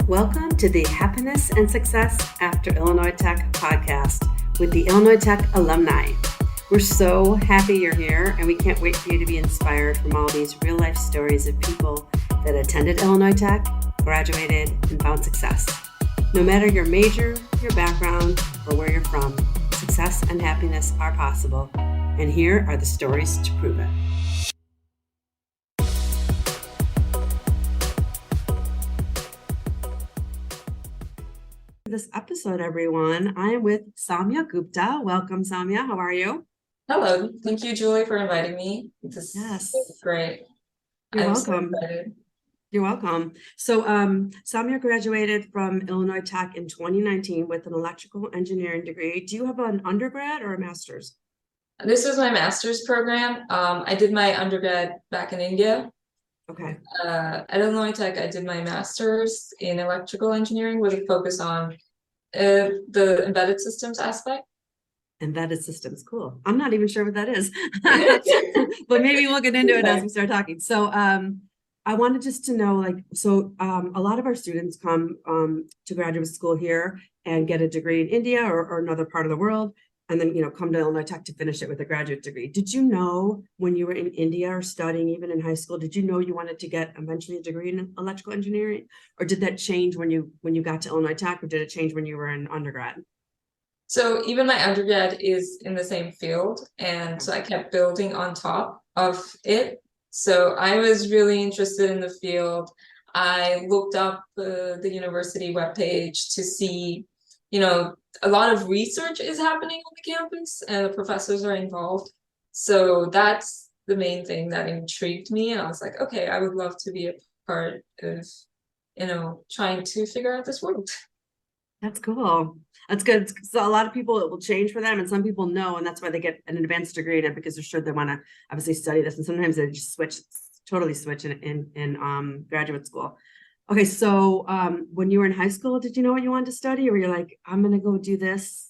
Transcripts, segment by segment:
Welcome to the Happiness and Success After Illinois Tech podcast with the Illinois Tech alumni. We're so happy you're here, and we can't wait for you to be inspired from all these real-life stories of people that attended Illinois Tech, graduated, and found success. No matter your major, your background, or where you're from, success and happiness are possible, and here are the stories to prove it. This episode, everyone, I am with Saumya Gupta. Welcome, Saumya. How are you? Hello. Thank you, Julie, for inviting me. This is great. You're I'm welcome. so excited. You're welcome. So Saumya graduated from Illinois Tech in 2019 with an electrical engineering degree. Do you have an undergrad or a master's? This is my master's program. I did my undergrad back in India. Okay. At Illinois Tech, I did my master's in electrical engineering with a focus on the embedded systems aspect. Embedded systems, cool. I'm not even sure what that is, but maybe we'll get into it as we start talking. So I wanted just to know, a lot of our students come to graduate school here and get a degree in India or another part of the world, and then, come to Illinois Tech to finish it with a graduate degree. Did you know when you were in India or studying even in high school, did you know you wanted to get eventually a degree in electrical engineering? Or did that change when you got to Illinois Tech, or did it change when you were in undergrad? So even my undergrad is in the same field, and so I kept building on top of it. So I was really interested in the field. I looked up the university webpage to see, a lot of research is happening on the campus and the professors are involved. So that's the main thing that intrigued me. And I was like, okay, I would love to be a part of, trying to figure out this world. That's cool. That's good. So a lot of people, it will change for them, and some people know, and that's why they get an advanced degree in it, because they're sure they want to obviously study this. And sometimes they just totally switch in graduate school. Okay, so when you were in high school, did you know what you wanted to study, or were you like, I'm gonna go do this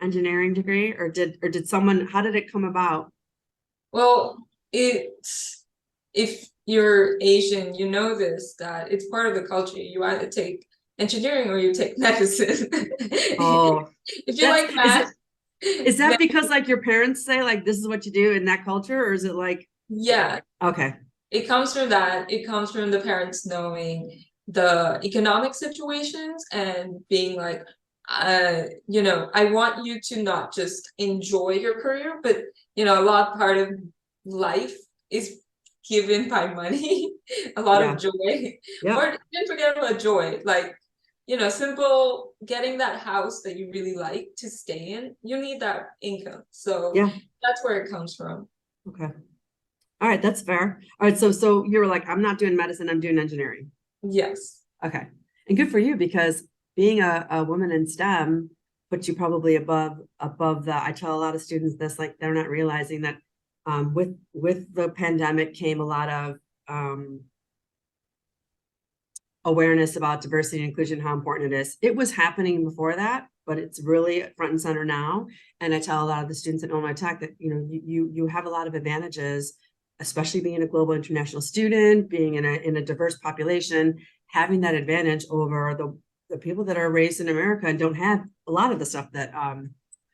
engineering degree, or did someone? How did it come about? Well, if you're Asian, you know this, that it's part of the culture. You either take engineering or you take medicine. Oh, if you like math, is that because like your parents say like this is what you do in that culture, or is it like? Yeah. Okay. It comes from that. It comes from the parents knowing the economic situations and being like, I want you to not just enjoy your career, but a part of life is given by money, a lot of joy. Yeah. Or even forget about joy, like simple getting that house that you really like to stay in. You need that income, so that's where it comes from. Okay. All right, that's fair. All right, so you were like, I'm not doing medicine, I'm doing engineering. Yes. Okay. And good for you, because being a woman in STEM puts you probably above the, I tell a lot of students this, like they're not realizing that with the pandemic came a lot of awareness about diversity and inclusion, how important it is. It was happening before that, but it's really front and center now. And I tell a lot of the students at Illinois Tech that, you have a lot of advantages, especially being a global international student, being in a diverse population, having that advantage over the people that are raised in America and don't have a lot of the stuff that, a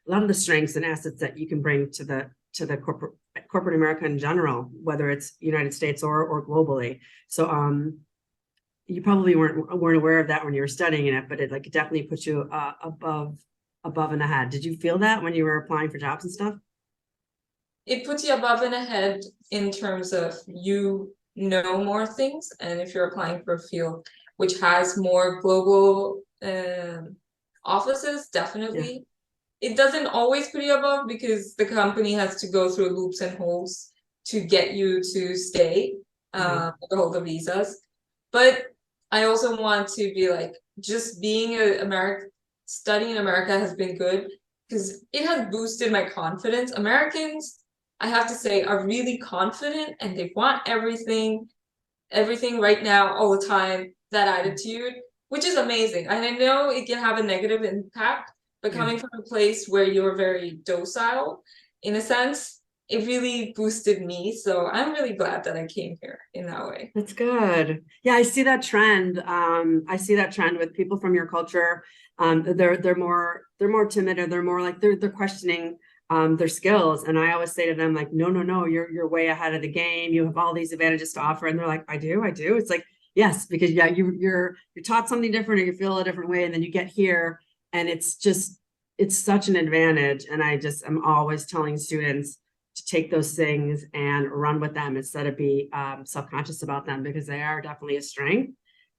lot of the strengths and assets that you can bring to the corporate America in general, whether it's United States or globally. So, you probably weren't aware of that when you were studying it, but it definitely puts you above and ahead. Did you feel that when you were applying for jobs and stuff? It puts you above and ahead in terms of more things, and if you're applying for a field which has more global offices, definitely. It doesn't always put you above because the company has to go through loops and holes to get you to stay, to hold the visas. But I also want to be like, just being studying in America has been good because it has boosted my confidence. Americans, I have to say, are really confident and they want everything right now, all the time, that attitude, which is amazing. And I know it can have a negative impact, but coming from a place where you're very docile, in a sense, it really boosted me. So I'm really glad that I came here in that way. That's good. Yeah, I see that trend. I see that trend with people from your culture. They're more timid, or they're more like they're questioning their skills. And I always say to them, like, no, you're way ahead of the game. You have all these advantages to offer. And they're like, I do. It's like, yes, because yeah, you're taught something different, or you feel a different way, and then you get here, and it's such an advantage. And I'm always telling students to take those things and run with them instead of be self-conscious about them, because they are definitely a strength.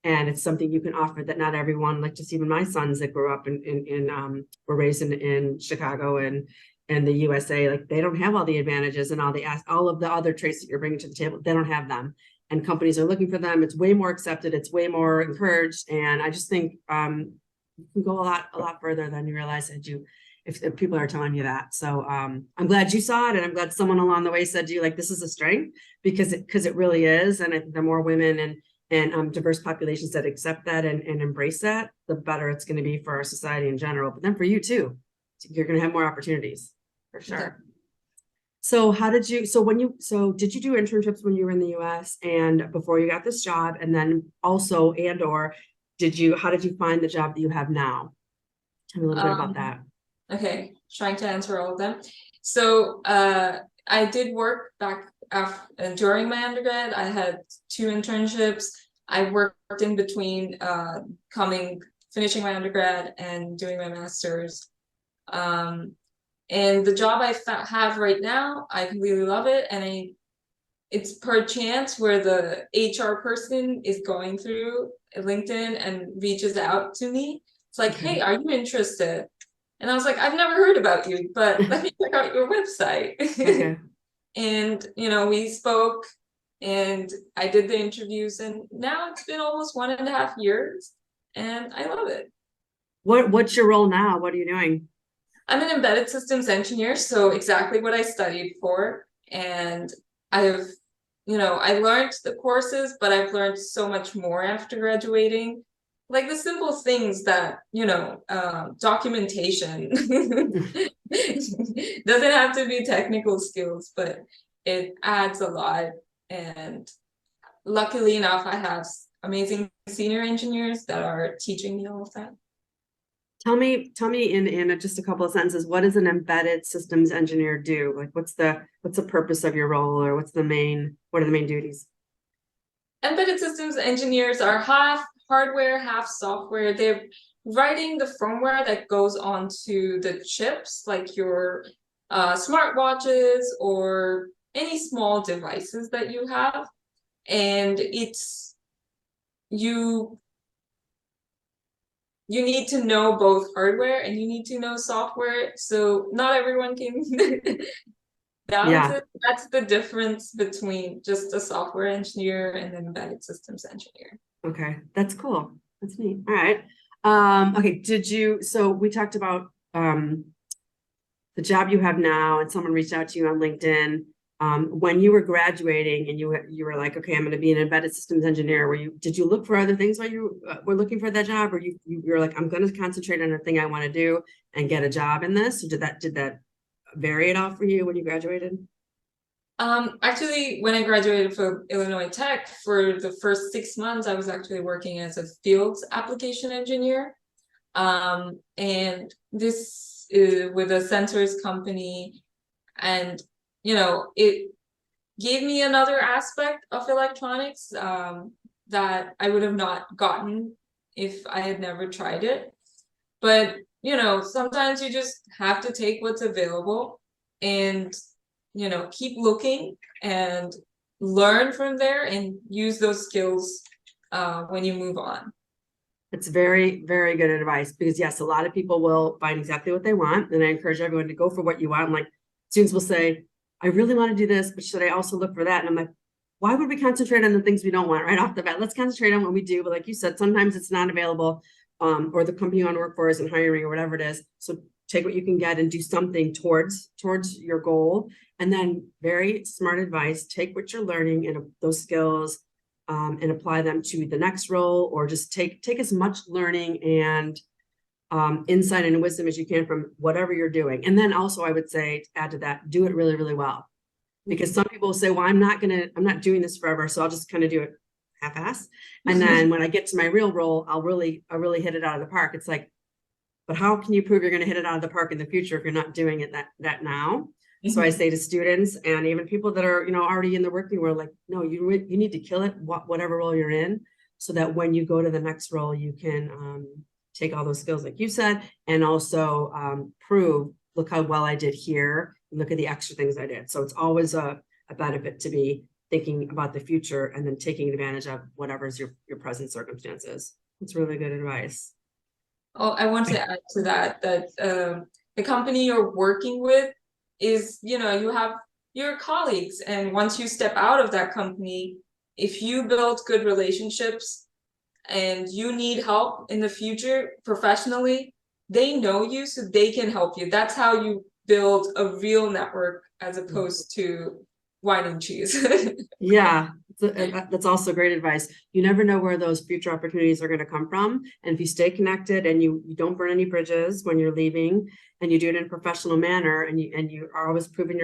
And it's something you can offer that not everyone, like just even my sons that grew up were raised in Chicago and the USA, like they don't have all the advantages and all of the other traits that you're bringing to the table. They don't have them, and companies are looking for them. It's way more accepted. It's way more encouraged. And I just think you can go a lot further than you realize that if people are telling you that. So I'm glad you saw it, and I'm glad someone along the way said to you, like, this is a strength, because it really is. And I think the more women and diverse populations that accept that and embrace that, the better it's going to be for our society in general, but then for you too. You're going to have more opportunities for sure. Yeah. So did you do internships when you were in the US and before you got this job? And then also, or how did you find the job that you have now? Tell me a little bit about that. Okay, trying to answer all of them. So I did work back during my undergrad. I had 2 internships. I worked in between finishing my undergrad and doing my master's. And the job I have right now, I really love it. And it's per chance where the HR person is going through LinkedIn and reaches out to me. It's like, Okay. hey, are you interested? And I was like, I've never heard about you, but let me check out your website. Okay. And, we spoke, and I did the interviews, and now it's been almost 1.5 years, and I love it. What's your role now? What are you doing? I'm an embedded systems engineer, so exactly what I studied for. And I learned the courses, but I've learned so much more after graduating. Like the simple things that, documentation doesn't have to be technical skills, but it adds a lot. And luckily enough, I have amazing senior engineers that are teaching me all of that. Tell me in just a couple of sentences, what does an embedded systems engineer do? Like, what's the purpose of your role, or what are the main duties? Embedded systems engineers are half hardware, half software. They're writing the firmware that goes onto the chips, like your smartwatches or any small devices that you have. And you need to know both hardware and you need to know software. So not everyone can balance it. That's the difference between just a software engineer and an embedded systems engineer. Okay, that's cool. That's neat. All right. Okay, so we talked about the job you have now, and someone reached out to you on LinkedIn. When you were graduating and you were like, okay, I'm going to be an embedded systems engineer, did you look for other things while you were looking for that job, or you were like, I'm going to concentrate on the thing I want to do and get a job in this? Or did that vary at all for you when you graduated? Actually, when I graduated from Illinois Tech, for the first 6 months, I was actually working as a field application engineer. And this is with a sensors company, and it gave me another aspect of electronics that I would have not gotten if I had never tried it. But sometimes you just have to take what's available and keep looking and learn from there and use those skills when you move on. It's very, very good advice, because yes, a lot of people will find exactly what they want. And I encourage everyone to go for what you want. Like, students will say, I really want to do this, but should I also look for that? And I'm like, why would we concentrate on the things we don't want right off the bat? Let's concentrate on what we do. But like you said, sometimes it's not available, or the company you want to work for isn't hiring, or whatever it is. So take what you can get and do something towards your goal. And then, very smart advice, take what you're learning and those skills and apply them to the next role, or just take as much learning and insight and wisdom as you can from whatever you're doing. And then also, I would say, to add to that, do it really, really well. Because some people say, well, I'm not doing this forever, so I'll just kind of do it half-ass. And then when I get to my real role, I'll really hit it out of the park. It's like, but how can you prove you're going to hit it out of the park in the future if you're not doing it that now? So I say to students and even people that are, already in the working world, like, no, you need to kill it, whatever role you're in, so that when you go to the next role, you can take all those skills, like you said, and also prove, look how well I did here, and look at the extra things I did. So it's always a benefit to be thinking about the future and then taking advantage of whatever's your present circumstances. It's really good advice. Oh, I want to add to that the company you're working with is, you have your colleagues, and once you step out of that company, if you build good relationships and you need help in the future professionally, they know you, so they can help you. That's how you build a real network as opposed to wine and cheese. Yeah, that's also great advice. You never know where those future opportunities are going to come from. And if you stay connected and you don't burn any bridges when you're leaving, and you do it in a professional manner, and you are always proving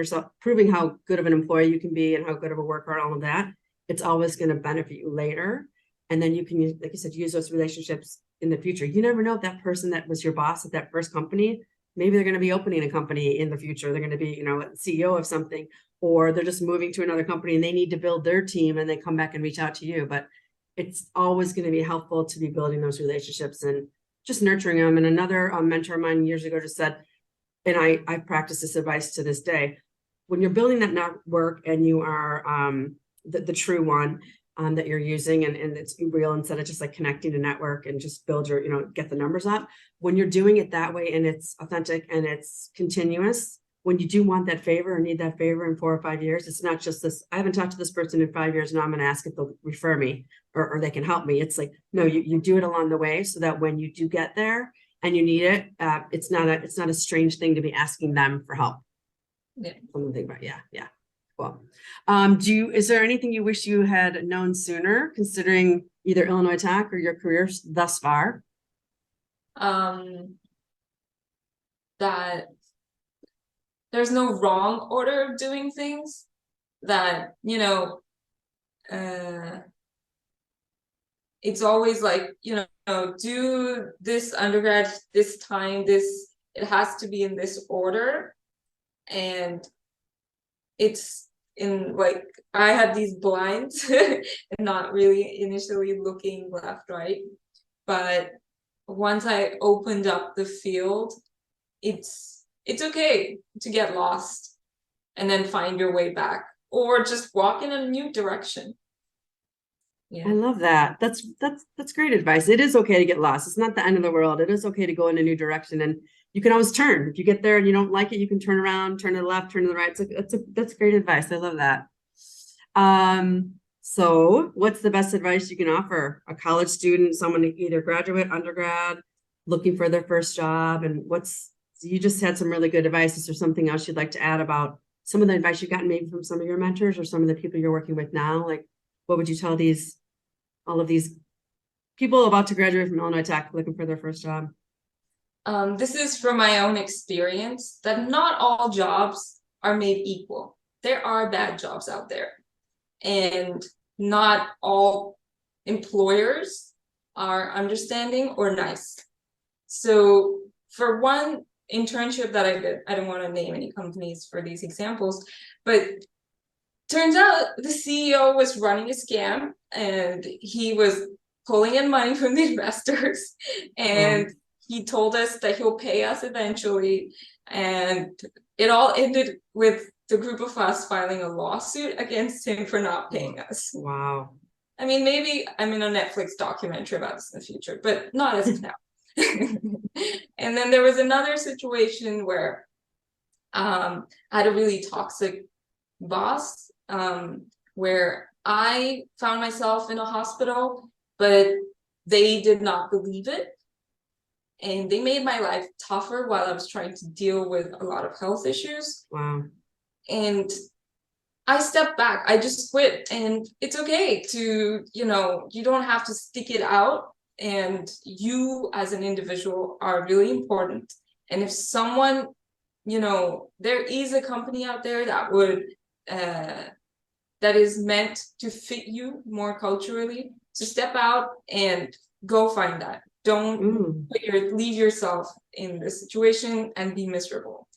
how good of an employee you can be and how good of a worker and all of that, it's always going to benefit you later. And then you can, like you said, use those relationships in the future. You never know if that person that was your boss at that first company, maybe they're going to be opening a company in the future. They're going to be, CEO of something, or they're just moving to another company and they need to build their team and they come back and reach out to you. But it's always going to be helpful to be building those relationships and just nurturing them. And another mentor of mine years ago just said, and I practice this advice to this day, when you're building that network and you are the true one that you're using, and it's real, instead of just like connecting to network and just build your, get the numbers up. When you're doing it that way and it's authentic and it's continuous, when you do want that favor or need that favor in 4 or 5 years, it's not just this, I haven't talked to this person in 5 years, now I'm going to ask if they'll refer me or they can help me. It's like, no, you do it along the way so that when you do get there and you need it, it's not a strange thing to be asking them for help. Yeah. Something to think about. Yeah. Cool. Is there anything you wish you had known sooner, considering either Illinois Tech or your career thus far? That there's no wrong order of doing things, that, it's always like, do this undergrad this time, it has to be in this order. And it's in, like, I had these blinds and not really initially looking left, right. But once I opened up the field, it's okay to get lost and then find your way back, or just walk in a new direction. Yeah. I love that. That's great advice. It is okay to get lost. It's not the end of the world. It is okay to go in a new direction, and you can always turn. If you get there and you don't like it, you can turn around, turn to the left, turn to the right. That's great advice. I love that. So what's the best advice you can offer a college student, someone either graduate, undergrad, looking for their first job? And you just had some really good advice. Is there something else you'd like to add about some of the advice you've gotten maybe from some of your mentors or some of the people you're working with now? Like, what would you tell all of these people about to graduate from Illinois Tech looking for their first job? This is from my own experience, that not all jobs are made equal. There are bad jobs out there, and not all employers are understanding or nice. So for one internship that I did, I don't want to name any companies for these examples, but turns out the CEO was running a scam, and he was pulling in money from the investors, and he told us that he'll pay us eventually. And it all ended with the group of us filing a lawsuit against him for not paying us. Wow. I mean, maybe I'm in a Netflix documentary about this in the future, but not as of now. And then there was another situation where I had a really toxic boss, where I found myself in a hospital, but they did not believe it. And they made my life tougher while I was trying to deal with a lot of health issues. Wow. And I stepped back. I just quit. And it's okay to, you don't have to stick it out. And you as an individual are really important. And if someone, there is a company out there that would that is meant to fit you more culturally, so step out and go find that. Don't leave yourself in this situation and be miserable.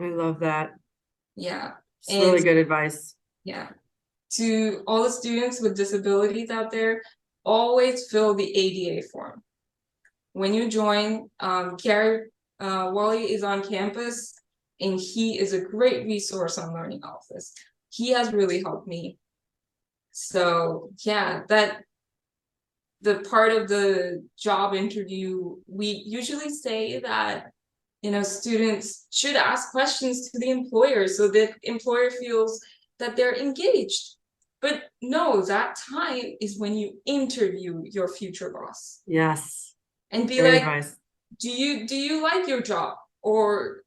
I love that. Yeah. It's really good advice. Yeah. To all the students with disabilities out there, always fill the ADA form. When you join, Wally is on campus, and he is a great resource on learning all of this. He has really helped me. So yeah, that the part of the job interview, we usually say that, you know, students should ask questions to the employer so that employer feels that they're engaged. But no, that time is when you interview your future boss. Yes. And be Great like, advice. do you like your job? Or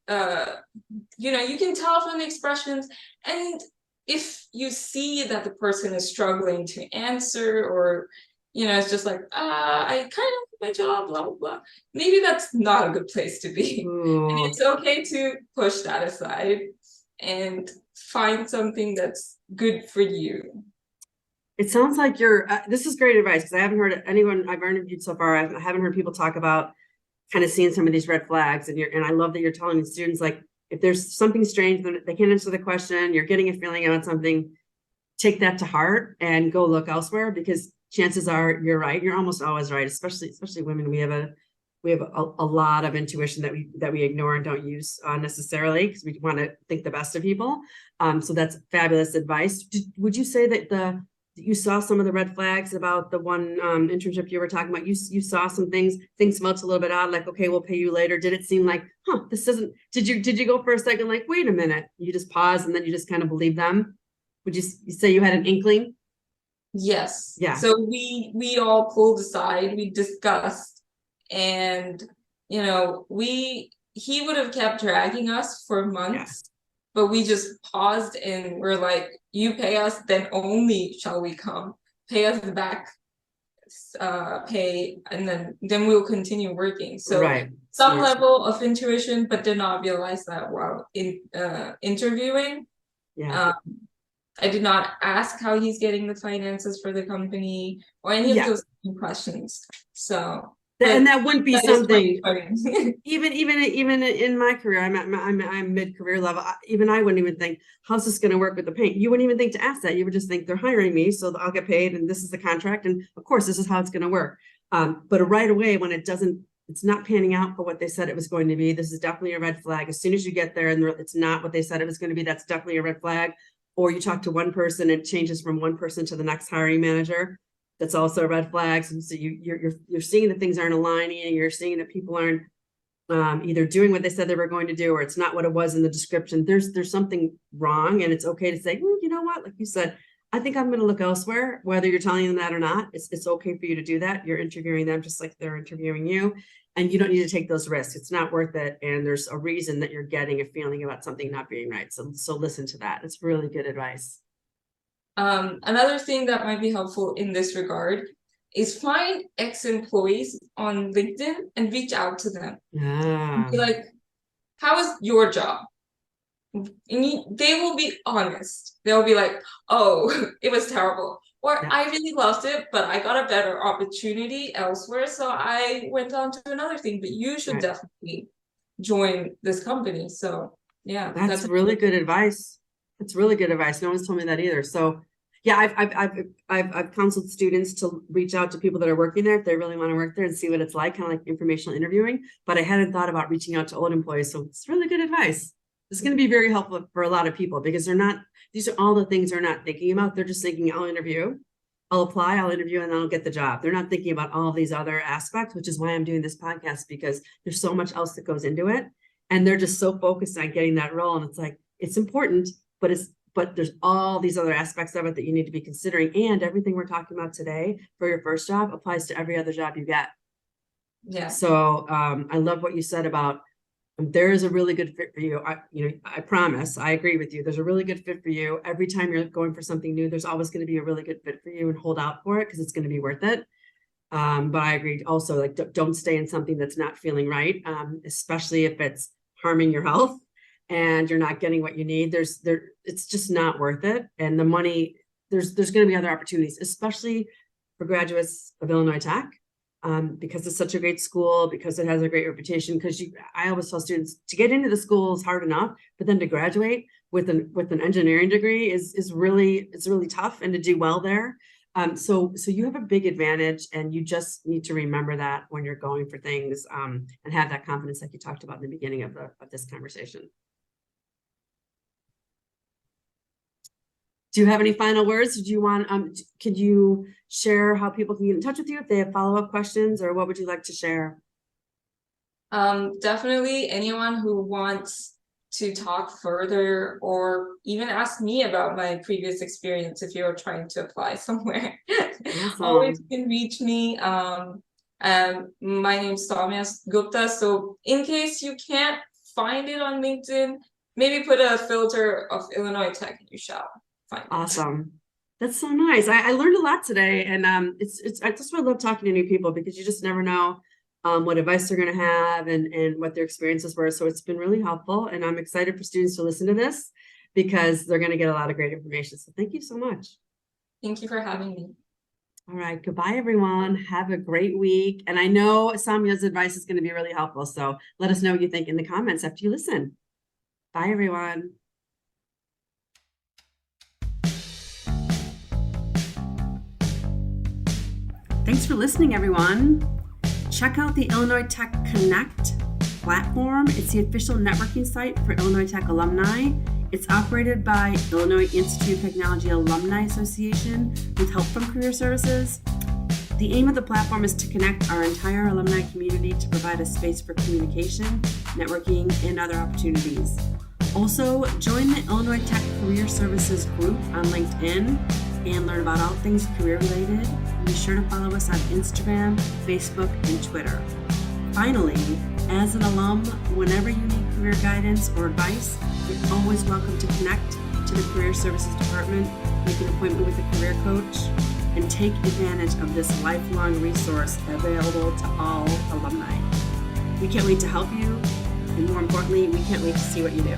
you know, you can tell from the expressions. And if you see that the person is struggling to answer, or you know, it's just like, I kind of like my job, blah blah blah, maybe that's not a good place to be. And it's okay to push that aside and find something that's good for you. It sounds like you're, this is great advice, because I haven't heard anyone I've interviewed so far, I haven't heard people talk about kind of seeing some of these red flags. And I love that you're telling the students, like, if there's something strange, they can't answer the question, you're getting a feeling about something, take that to heart and go look elsewhere, because chances are you're right. You're almost always right, especially women. We have a lot of intuition that we ignore and don't use necessarily, because we want to think the best of people. So that's fabulous advice. Would you say that you saw some of the red flags about the one internship you were talking about? You saw some things felt a little bit odd, like, okay, we'll pay you later. Did it seem like, this isn't, did you go for a second like, wait a minute, you just pause and then you just kind of believe them? Would you say you had an inkling? Yes. Yeah. So we all pulled aside, we discussed, and you know, he would have kept dragging us for months. Yeah. But we just paused and we're like, you pay us, then only shall we come. Pay us back pay, and then we'll continue working. So right. Some level of intuition, but did not realize that while interviewing. Yeah. I did not ask how he's getting the finances for the company or any of those questions. So and that wouldn't be something even in my career, I'm mid-career level, even I wouldn't even think, how's this going to work with the paint? You wouldn't even think to ask that. You would just think they're hiring me, so I'll get paid, and this is the contract, and of course this is how it's going to work. But right away, when it's not panning out for what they said it was going to be, this is definitely a red flag. As soon as you get there and it's not what they said it was going to be, that's definitely a red flag. Or you talk to one person, it changes from one person to the next hiring manager. That's also a red flag. So you're seeing that things aren't aligning, and you're seeing that people aren't either doing what they said they were going to do, or it's not what it was in the description. There's something wrong, and it's okay to say, you know what, like you said, I think I'm going to look elsewhere. Whether you're telling them that or not, it's okay for you to do that. You're interviewing them just like they're interviewing you, and you don't need to take those risks. It's not worth it, and there's a reason that you're getting a feeling about something not being right. So listen to that. It's really good advice. Another thing that might be helpful in this regard is find ex-employees on LinkedIn and reach out to them. And be like, how is your job? And they will be honest. They'll be like, oh, it was terrible. Or I really loved it, but I got a better opportunity elsewhere, so I went on to another thing. But you should definitely join this company. So yeah. That's really good advice. It's really good advice. No one's told me that either. So yeah, I've counseled students to reach out to people that are working there if they really want to work there and see what it's like, kind of like informational interviewing. But I hadn't thought about reaching out to old employees. So it's really good advice. It's going to be very helpful for a lot of people, because these are all the things they're not thinking about. They're just thinking, I'll interview, I'll apply, I'll interview, and then I'll get the job. They're not thinking about all these other aspects, which is why I'm doing this podcast, because there's so much else that goes into it. And they're just so focused on getting that role. And it's like, it's important, but there's all these other aspects of it that you need to be considering. And everything we're talking about today for your first job applies to every other job you get. Yeah. So I love what you said about there is a really good fit for you. I promise, I agree with you. There's a really good fit for you. Every time you're going for something new, there's always going to be a really good fit for you, and hold out for it, because it's going to be worth it. But I agree also, like, don't stay in something that's not feeling right, especially if it's harming your health. and you're not getting what you need, it's just not worth it. And the money, there's going to be other opportunities, especially for graduates of Illinois Tech, because it's such a great school, because it has a great reputation. Because I always tell students, to get into the school is hard enough, but then to graduate with an engineering degree is really tough, and to do well there. So you have a big advantage, and you just need to remember that when you're going for things, and have that confidence like you talked about in the beginning of this conversation. Do you have any final words? Do you want, could you share how people can get in touch with you if they have follow-up questions, or what would you like to share? Definitely anyone who wants to talk further, or even ask me about my previous experience if you're trying to apply somewhere. Awesome. Always can reach me. My name's Saumya Gupta, so in case you can't find it on LinkedIn, maybe put a filter of Illinois Tech and you shall find it. Awesome. That's so nice. I learned a lot today, and I just love talking to new people, because you just never know what advice they're going to have, and what their experiences were. So it's been really helpful, and I'm excited for students to listen to this, because they're going to get a lot of great information. So thank you so much. Thank you for having me. All right. Goodbye, everyone. Have a great week. And I know Saumya's advice is going to be really helpful. So let us know what you think in the comments after you listen. Bye, everyone. Thanks for listening, everyone. Check out the Illinois Tech Connect platform. It's the official networking site for Illinois Tech alumni. It's operated by Illinois Institute of Technology Alumni Association with help from Career Services. The aim of the platform is to connect our entire alumni community to provide a space for communication, networking, and other opportunities. Also, join the Illinois Tech Career Services group on LinkedIn and learn about all things career-related. Be sure to follow us on Instagram, Facebook, and Twitter. Finally, as an alum, whenever you need career guidance or advice, you're always welcome to connect to the Career Services Department, make an appointment with a career coach, and take advantage of this lifelong resource available to all alumni. We can't wait to help you, and more importantly, we can't wait to see what you do.